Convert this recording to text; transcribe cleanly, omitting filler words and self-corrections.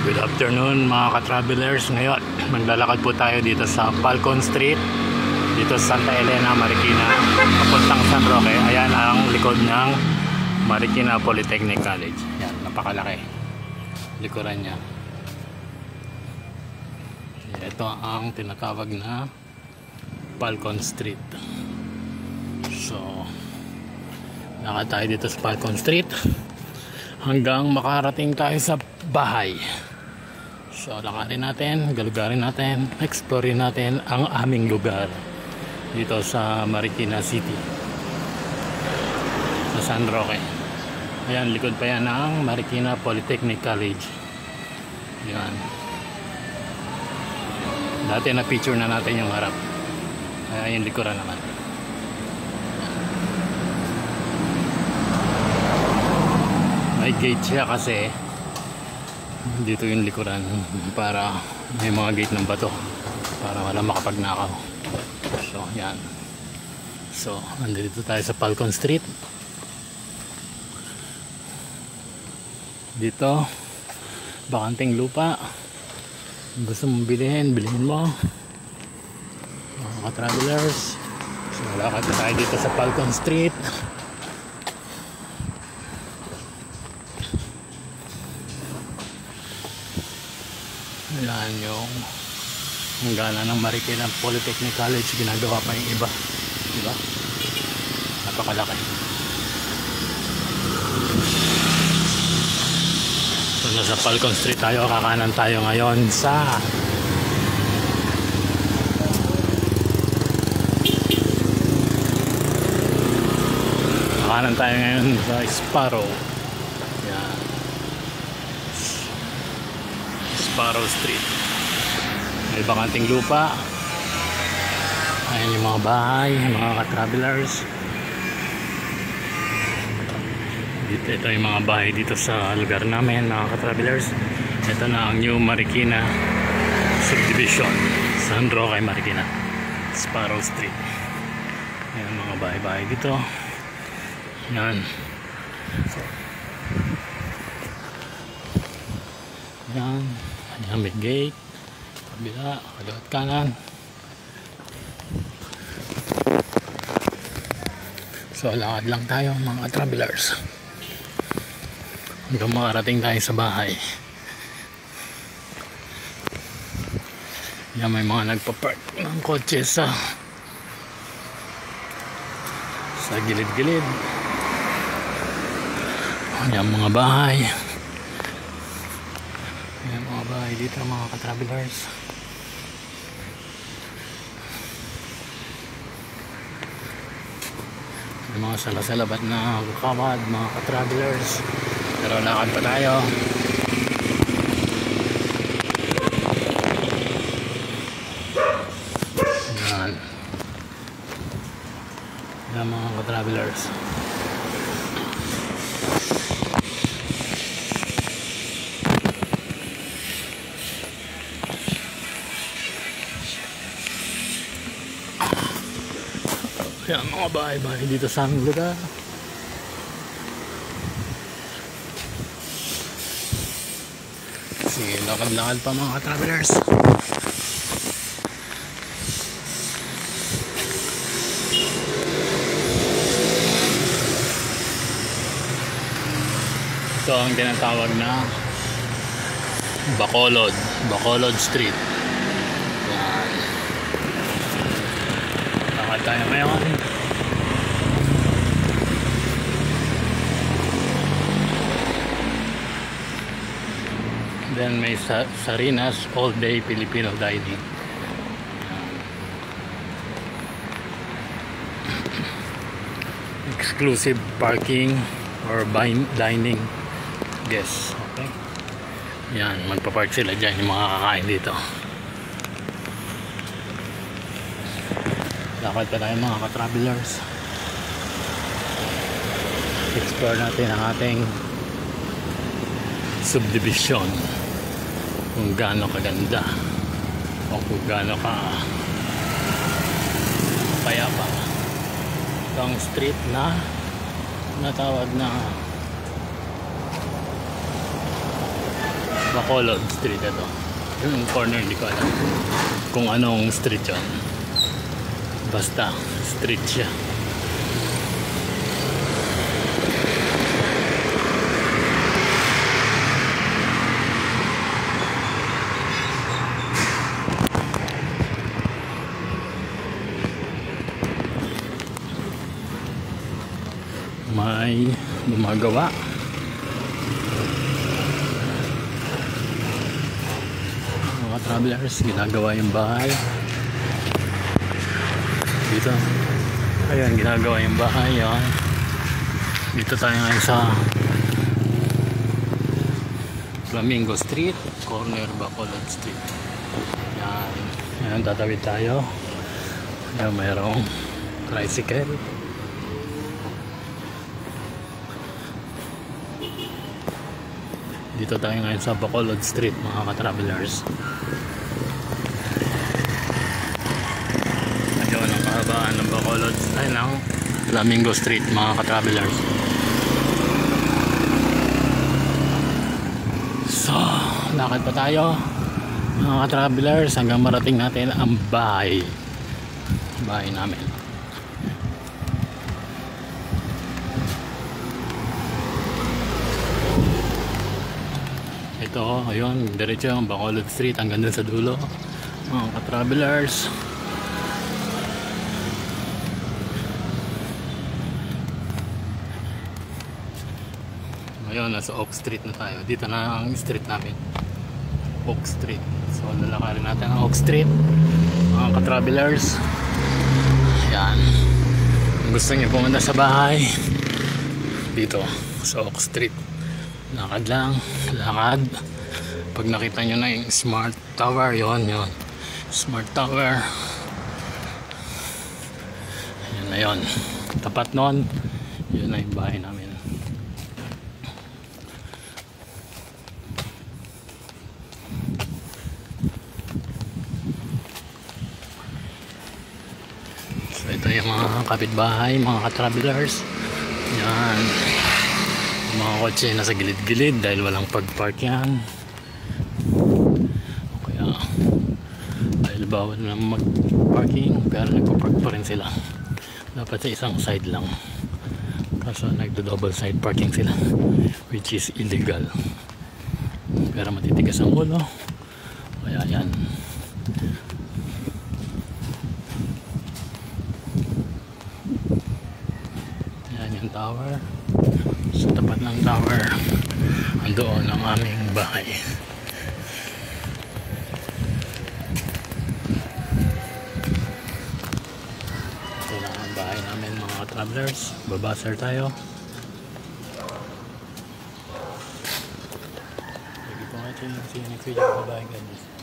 Good afternoon mga ka-travelers. Ngayon, maglalakad po tayo dito sa Falcon Street, dito sa Santa Elena, Marikina, papuntang San Roque. Ayan ang likod ng Marikina Polytechnic College. Yan, napakalaki likuran niya. Ito ang tinatawag na Falcon Street. So, lakad tayo dito sa Falcon Street hanggang makarating tayo sa bahay. So lakarin natin, galugarin natin, explorein natin ang aming lugar dito sa Marikina City, sa San Roque. Ayan, likod pa yan ng Marikina Polytechnic College. Ayan, dati na picture na natin yung harap. Ayan yung likuran naman. May gate siya kasi dito yung likuran, para may mga gate ng bato para wala makapagnakaw. So yan, so nandito tayo sa Falcon Street. Dito bakanting lupa, gusto mong bilhin mo mga travelers. So lakad tayo dito sa Falcon Street. Yan yung gana ng Marikina Polytechnic College. Ginagawa pa yung iba, diba? Napakalaki. So nasa Falcon Street tayo. Kakanan tayo ngayon sa Sparrow. Yan, Sparrow Street. May bakanting lupa. Ayan yung mga bahay, mga ka-travelers. Ito yung mga bahay dito sa lugar namin, mga ka-travelers. Ito na ang New Marikina Subdivision, San Roque, Marikina, Sparrow Street. Ayan mga bahay-bahay dito. Yan. Yan. Ayan, may gate. Kabila, kaliwat kanan. So lakad lang tayo mga travelers hanggang makarating tayo sa bahay. Yan, may mga nagpa-park ng kotse sa gilid-gilid. Yan mga bahay. Yan mga bahay dito mga ka-travelers. May mga salasalabat na kamad mga ka-travelers. Pero lakad pa tayo. Yan. Yan mga ka-travelers. Yan mga bahay-bahay dito sa aming lugar. Sige, lakad-lakad pa mga travelers. Ito ang tinatawag na Bacolod Street. Yan. Lakad tayo ngayon. Then may Sarinas All Day Filipino Dining. Exclusive parking or dining guests. Okay. Yan, magpa-park sila dyan yung mga kakain dito. Lakad pa tayo mga ka-travelers. Explore natin ang ating subdivision, kung gaano kaganda o kung gaano ka payapa. Itong street na natawag na Bacolod Street ito. Yung corner, hindi ko alam kung anong street yun. Basta street siya. May gumagawa. Mga travelers, ginagawa yung bahay dito. Ayan, ginagawa yung bahay. Ayan. Dito tayo ngayon sa Flamingo Street, corner Bacolod Street. Ayan. Ayan, tatawid tayo. Ayan, mayroong tricycle. Dito tayo ngayon sa Bacolod Street, mga ka-travelers. Ayun ang kahabaan ng Bacolod, ay ng Flamingo Street, mga ka-travelers. So, lakad pa tayo, mga ka-travelers, hanggang marating natin ang bahay namin. Ito, ayun, diretso yung Bacolod Street hanggang dun sa dulo, mga ka-travelers. Ngayon, nasa Oak Street na tayo. Dito na ang street namin, Oak Street. So, lalakarin natin ang Oak Street, mga ka-travelers. Ayan, kung gusto niyo pumunta sa bahay dito sa Oak Street, lakad lang, lakad. Pag nakita nyo na yung Smart Tower, yon Smart Tower, yun na yun, tapat nun, yun na yung bahay namin. So ito yung mga kapitbahay, mga ka-travelers. Yan, mga kotse nasa gilid-gilid dahil walang pag-park yan. Kaya dahil bawal na mag-parking, pero nagpa-park pa rin sila. Dapat sa isang side lang, kaso nagdo-double side parking sila, which is illegal. Pero matitigas ang ulo, kaya yan. Yan yung tower. Sa tapat ng tower, andoon ang aming bahay. Ito lang ang bahay namin, mga travelers. Babasar tayo. Sige po, ito yung next video. Bye bye guys.